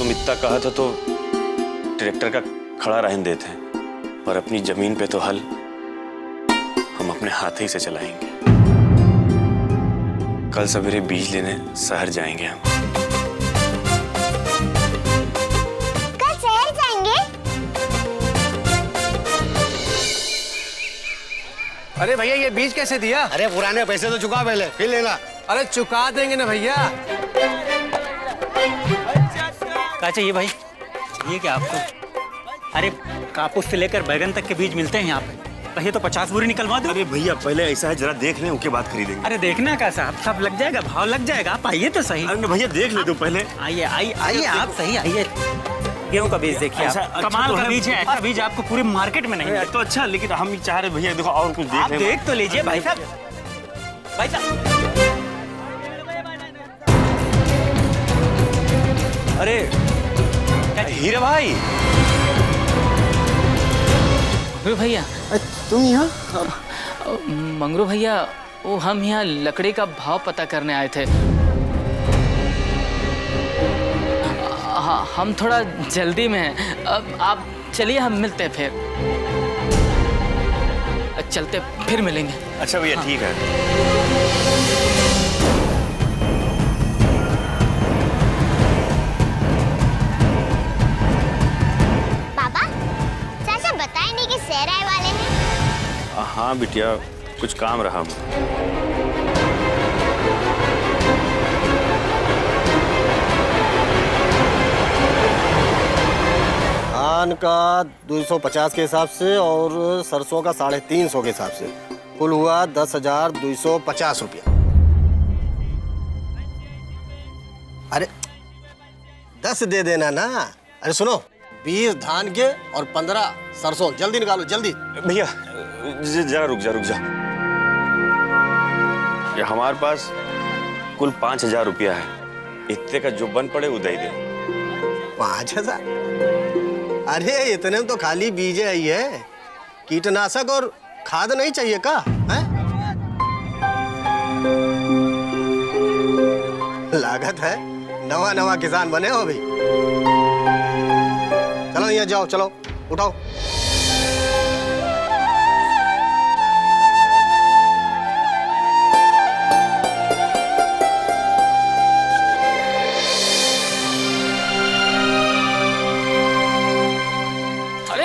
तुम इतना कहा था तो ट्रैक्टर का खड़ा रहने देते हैं, पर अपनी जमीन पे तो हल हम अपने हाथ ही से चलाएंगे। कल सवेरे बीज लेने शहर जाएंगे हम। कल शहर जाएंगे? अरे भैया ये बीज कैसे दिया? अरे पुराने पैसे तो चुका पहले, फिर लेना। अरे चुका देंगे ना भैया। क्या चाहिए भाई? चाहिए क्या आपको? अरे कापूस से लेकर बैगन तक के बीज मिलते हैं यहाँ पे। पहले तो 50 बोरी निकलवा दो। अरे भैया पहले ऐसा है जरा देख लें, उसके बाद खरीदेंगे। अरे देखना का साहब, सब लग जाएगा, भाव लग जाएगा। आप आइए तो सही। अरे भैया देख ले तो पहले। आइए आइए आइए, आप सही आइए। गेहूं का बीज देखिए, ऐसा आप अच्छा कमाल तो का है। बीज है। ऐसा बीज आपको पूरे मार्केट में नहीं अरे मिलेगा। तो अच्छा, लेकिन हम चाह रहे भैया देखो और कुछ आप देख लें। देख तो लीजिए भाई साहब। भाई साहब, अरे हीरा भाई। मंगरू भैया, तुम यहाँ? मंगरू भैया, वो हम यहाँ लकड़ी का भाव पता करने आए थे। हाँ, हम थोड़ा जल्दी में हैं। अब आप चलिए, हम मिलते हैं फिर। चलते फिर मिलेंगे। अच्छा भैया ठीक है। पापा, चाचा बताए नहीं कि शहर आए वाले हैं। हाँ बिटिया, कुछ काम रहा। धान का 250 के हिसाब से और सरसों का 350 के हिसाब से कुल हुआ 10,250 रुपया। अरे 10 दे देना ना। अरे सुनो, 20 धान के और 15 सरसों, जल्दी निकालो जल्दी। भैया जरा रुक जा। ये हमारे पास कुल 5,000 रुपया है। इतने का जो बन पड़े उदय दे। 5,000? अरे इतने में तो खाली बीजे आई है, कीटनाशक और खाद नहीं चाहिए का? हैं? लागत है नवा किसान बने हो अभी। चलो यहाँ जाओ, चलो उठाओ।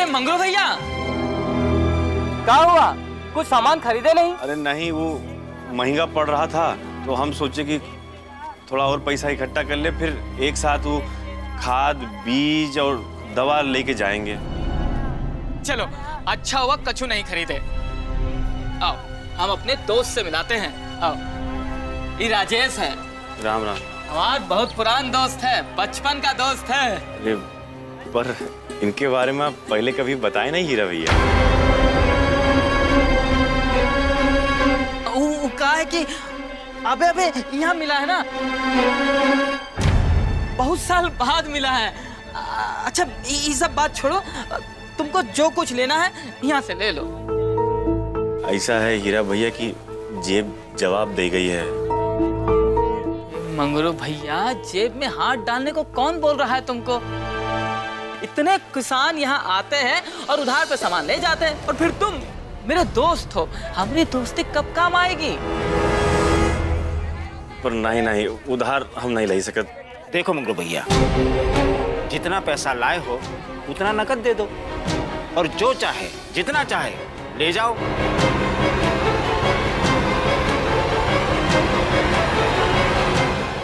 मंगरू भैया, क्या हुआ? कुछ सामान खरीदे नहीं? अरे नहीं, वो महंगा पड़ रहा था तो हम सोचे कि थोड़ा और पैसा इकट्ठा कर ले, फिर एक साथ वो खाद, बीज और दवा लेके जाएंगे। चलो, अच्छा हुआ कछु नहीं खरीदे। आओ, हम अपने दोस्त से मिलाते हैं। आओ, ये राजेश है। राम राम। हमारा बहुत पुराना दोस्त है, बचपन का दोस्त है। अरे पर इनके बारे में आप पहले कभी बताए नहीं हीरा भैया। वो कहा है कि अबे यहाँ मिला है ना, बहुत साल बाद मिला है। अच्छा ये सब बात छोड़ो, तुमको जो कुछ लेना है यहाँ से ले लो। ऐसा है हीरा भैया कि जेब जवाब दे गई है। मंगरू भैया, जेब में हाथ डालने को कौन बोल रहा है तुमको? इतने किसान यहाँ आते हैं और उधार पे सामान ले जाते हैं, और फिर तुम मेरे दोस्त हो, हमारी दोस्ती कब काम आएगी? पर नहीं, उधार हम नहीं ले सकते। देखो मंगरू भैया, जितना पैसा लाए हो उतना नकद दे दो, और जो चाहे जितना चाहे ले जाओ।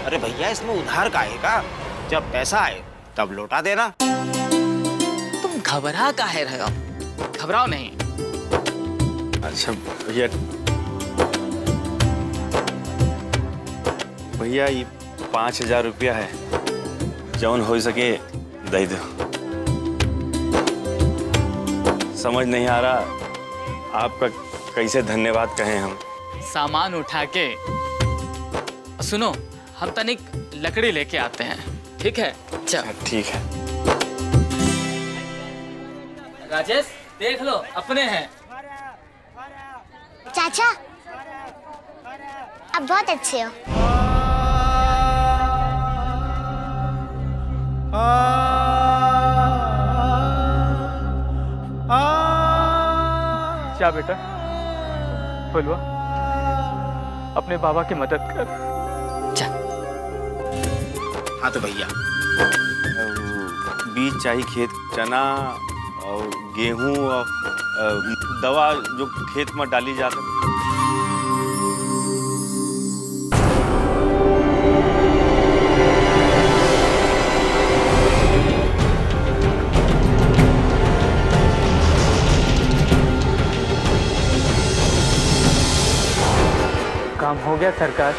अरे भैया, इसमें उधार का आएगा, जब पैसा आए तब लौटा देना। तुम घबरा काहे रहे हो? घबराओ नहीं। अच्छा भैया ये 5,000 रुपया है, जौन हो सके दे दो। समझ नहीं आ रहा आपका कैसे धन्यवाद कहें हम। सामान उठा के सुनो, हम तनिक लकड़ी लेके आते हैं, ठीक है? चल ठीक है। राजेश, देख लो, अपने हैं। चाचा, आप बहुत अच्छे हो। जा बेटा, फुलवा अपने बाबा की मदद कर। हाँ तो भैया बीज चाहिए, खेत चना और गेहूं और दवा जो खेत में डाली जाती है। काम हो गया सरकार।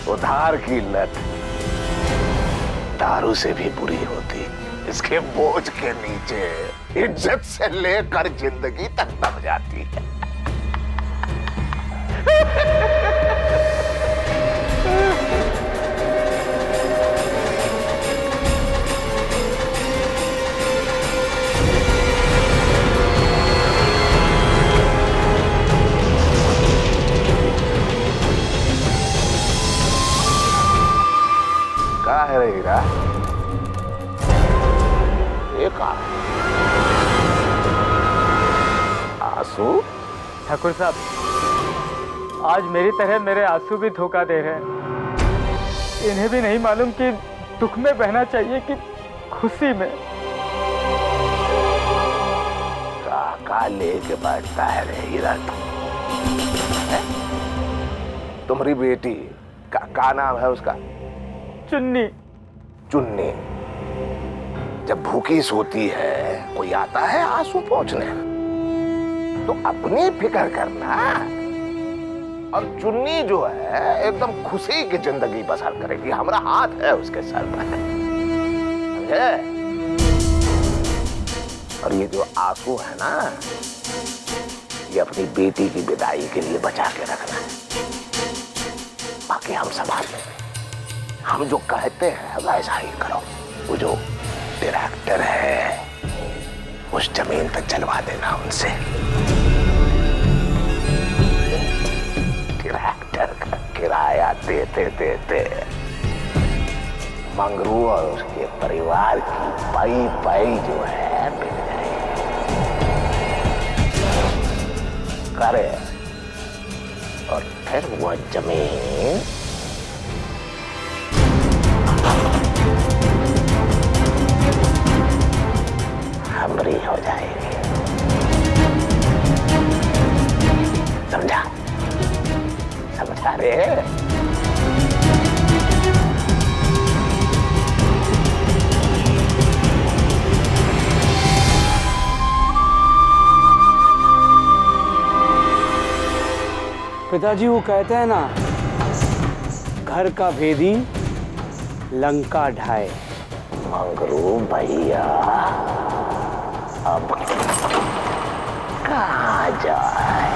उधार की लत दारू से भी बुरी होती। इसके बोझ के नीचे इज्जत से लेकर जिंदगी तक दब जाती है। क्या है रे हीरा? ये क्या है? आंसू? ठाकुर साहब, आज मेरी तरह मेरे आंसू भी धोखा दे रहे हैं। इन्हें भी नहीं मालूम कि दुख में बहना चाहिए कि खुशी में। का लेके बैठता है रे हीरा? तुम्हारी बेटी का नाम है उसका? चुन्नी। चुन्नी जब भूखी सोती है कोई आता है आंसू पोंछने? तो अपनी फिक्र करना। और चुन्नी जो है एकदम खुशी की जिंदगी बसर करेगी। हमारा हाथ है उसके सर पर, समझे? और ये जो आंसू है ना, ये अपनी बेटी की विदाई के लिए बचा के रखना है। बाकी हम संभाल लेंगे। हम जो कहते हैं वैसा ही करो। वो जो डायरेक्टर है उस जमीन पर चलवा देना उनसे। डायरेक्टर का किराया देते देते मंगरू और उसके परिवार की पाई पाई जो है बिक जाएगी। करे और फिर वो जमीन हमरी हो जाएगी। समझा? समझा रे? पिताजी वो कहते हैं ना, घर का भेदी लंका ढाए। मंगरू भैया अब कहाँ जाए?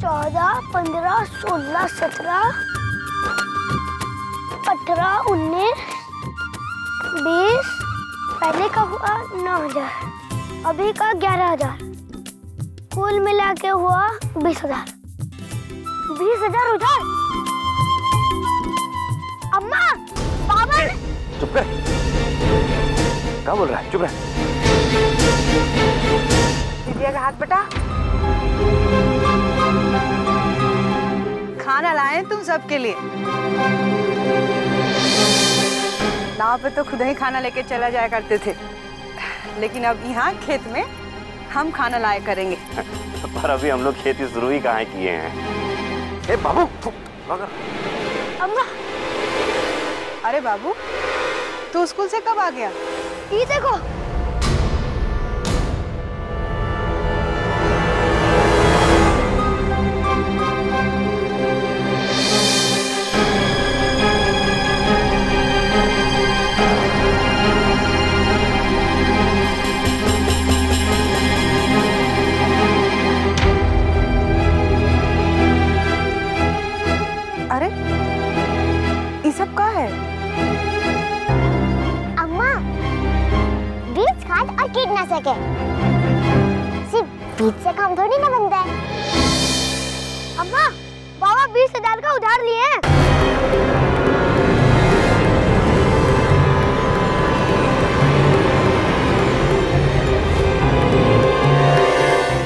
चौदह, 15, 16, 17, 18, 19, 20। पहले का हुआ 9,000, अभी का 11,000, कुल मिला के हुआ 20,000। 20,000 उधार। अम्मा, पापा। चुप कर। क्या बोल रहा है? चुप रह। दीजिए का हाथ बेटा। खाना लाए तुम सबके लिए। नाव पे तो खुद ही खाना लेके चला जाया करते थे, लेकिन अब यहाँ खेत में हम खाना लाया करेंगे। पर अभी हम लोग खेती शुरू ही कहाँ किए हैं। ए बाबू, अम्मा, अरे बाबू, तू स्कूल से कब आ गया? ये देखो। अरे कीटनाशक है। सिर्फ बीज से काम थोड़ी ना बनता है। अम्मा, बाबा 20,000 का उधार लिए हैं।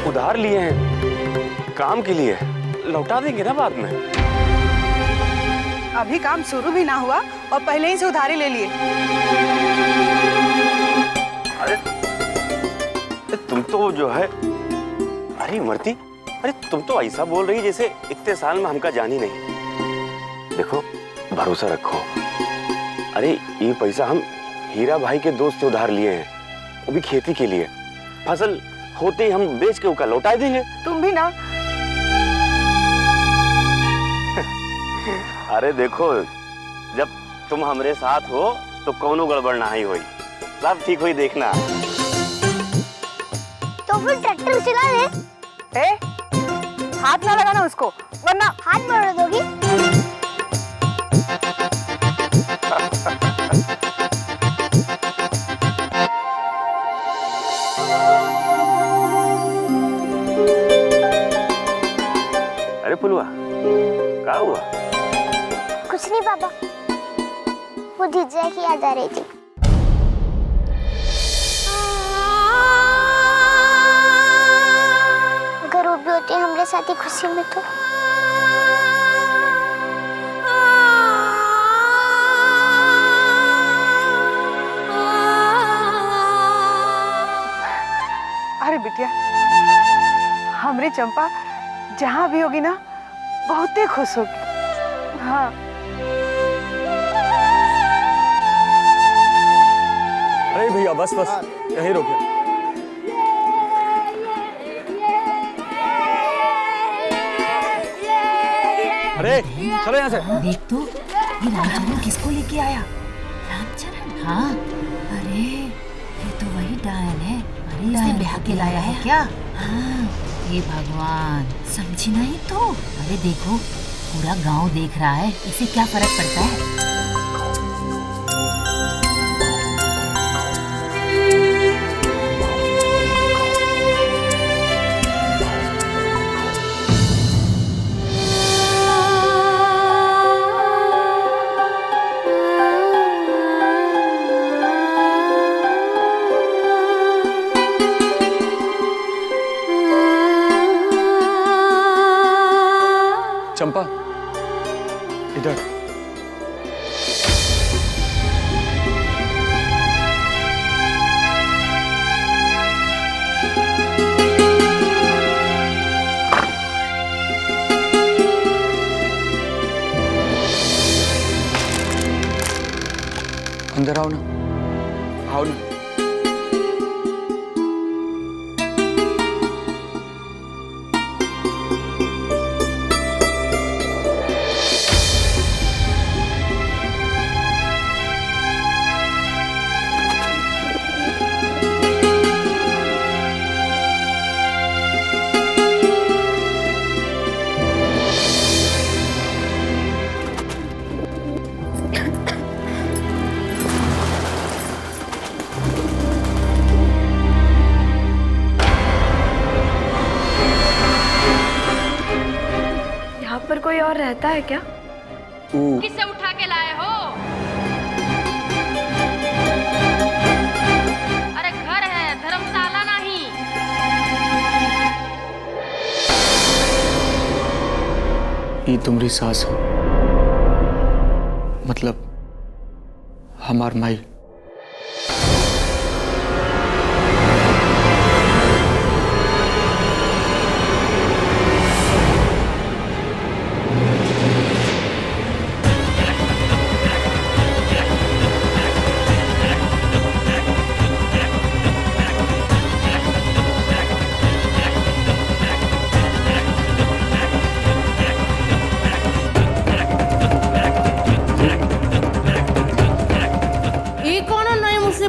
उधार लिए हैं काम के लिए, लौटा देंगे ना बाद में। अभी काम शुरू भी ना हुआ और पहले ही से उधारी ले लिए। अरे तुम तो जो है, अरे इमरती, अरे तुम तो ऐसा बोल रही जैसे इतने साल में हमका जानी नहीं। देखो भरोसा रखो। अरे ये पैसा हम हीरा भाई के दोस्त से उधार लिए हैं, वो भी खेती के लिए। फसल होते ही हम बेच के उसका लौटा देंगे। तुम भी ना। अरे देखो, जब तुम हमारे साथ हो तो कोनो गड़बड़ ना ही हुई, सब ठीक हुई देखना। तो फिर ट्रैक्टर चला दे। ए, हाथ ना लगाना उसको, वरना हाथ मोड़ दोगी। अरे पुलवा, क्या हुआ? कुछ नहीं पापा, वो जीजा की याद आ रही थी। अगर वो भी होती हमारे साथ ही खुशी में तो। अरे बिटिया, हमारी चंपा जहाँ भी होगी ना बहुत ही खुश होगी। हाँ। अरे भैया बस बस, यहीं रोकिए। अरे चलो यहाँ से। देख तो, ये रामचरण किसको लेके आया? रामचरण? हाँ। अरे ये तो वही डायन है। अरे इसे ब्याह के लाया है क्या? हाँ। हे भगवान, समझी नहीं तो? अरे देखो, पूरा गांव देख रहा है, इसे क्या फर्क पड़ता है? चंपा, इधर। अंदर आओ ना, आओ ना। पर कोई और रहता है क्या? किससे उठा के लाए हो? अरे घर है, धर्मशाला नहीं। ये तुम्हारी सास हो, मतलब हमार माई।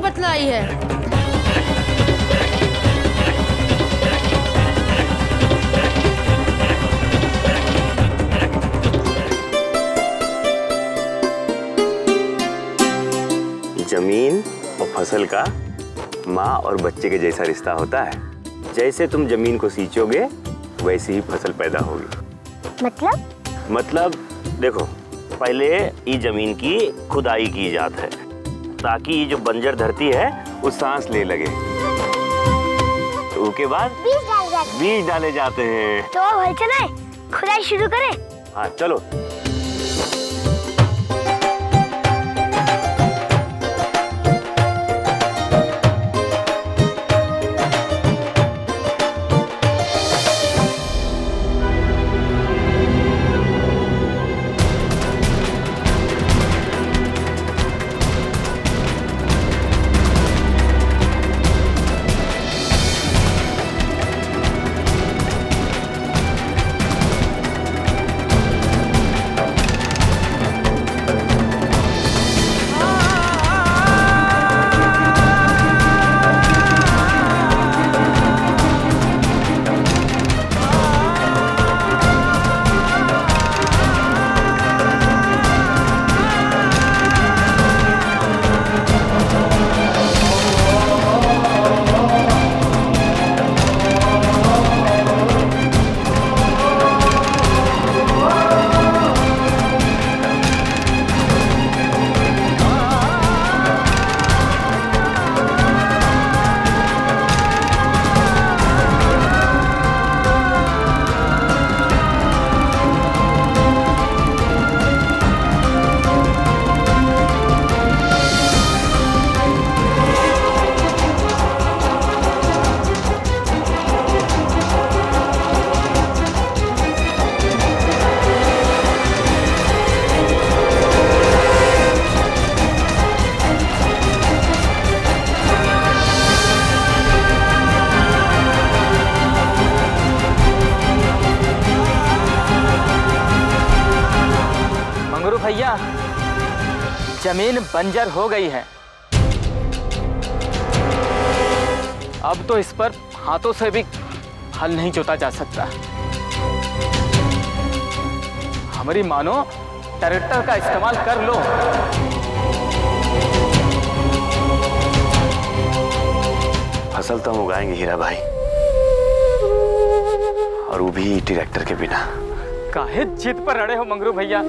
बतलाई है। जमीन और फसल का माँ और बच्चे के जैसा रिश्ता होता है। जैसे तुम जमीन को सींचोगे वैसे ही फसल पैदा होगी। मतलब देखो, पहले ये जमीन की खुदाई की जाती है ताकि ये जो बंजर धरती है वो सांस ले लगे। तो उसके बाद बीज डाले जाते हैं। तो भाई चले खुदाई शुरू करें। हाँ चलो। भैया, जमीन बंजर हो गई है। अब तो इस पर हाथों से भी हल नहीं जोता जा सकता। हमारी मानो ट्रैक्टर का इस्तेमाल कर लो। फसल तो हम उगाएंगे हीरा भाई, और वो भी ट्रैक्टर के बिना। काहे जिद पर अड़े हो मंगरू भैया?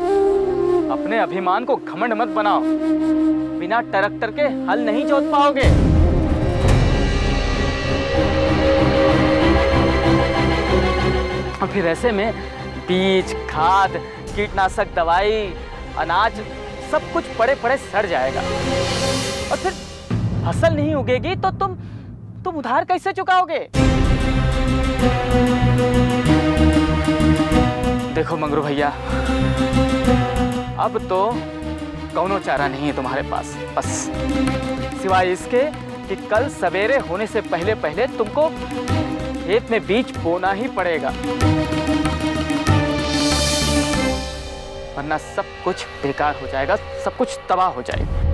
अपने अभिमान को घमंड मत बनाओ। बिना ट्रैक्टर के हल नहीं जोत पाओगे। और फिर ऐसे में बीज, खाद, कीटनाशक दवाई, अनाज सब कुछ पड़े पड़े सड़ जाएगा। और फिर फसल नहीं उगेगी तो तुम उधार कैसे चुकाओगे? देखो मंगरू भैया, अब तो कौनो चारा नहीं है तुम्हारे पास, बस सिवाय इसके कि कल सवेरे होने से पहले पहले तुमको खेत में बीज बोना ही पड़ेगा, वरना सब कुछ बेकार हो जाएगा, सब कुछ तबाह हो जाएगा।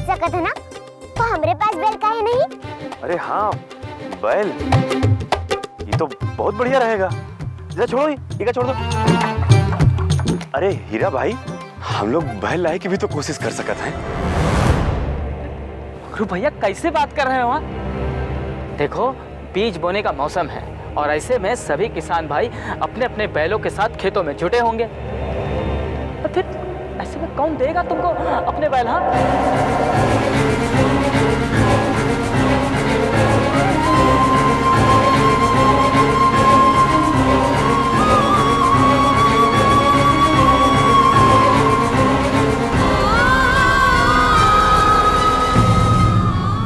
सकत है ना, तो हमारे पास बैल काहे नहीं? अरे हाँ, बैल ये तो बहुत बढ़िया रहेगा। जरा छोड़ो, ये छोड़ दो। अरे हीरा भाई, हम लोग बैल लाए की भी तो कोशिश कर सकते हैं। भैया कैसे बात कर रहे हो? देखो, बीज बोने का मौसम है और ऐसे में सभी किसान भाई अपने अपने बैलों के साथ खेतों में जुटे होंगे। तो फिर ऐसे में कौन देगा तुमको अपने बैल? हाँ,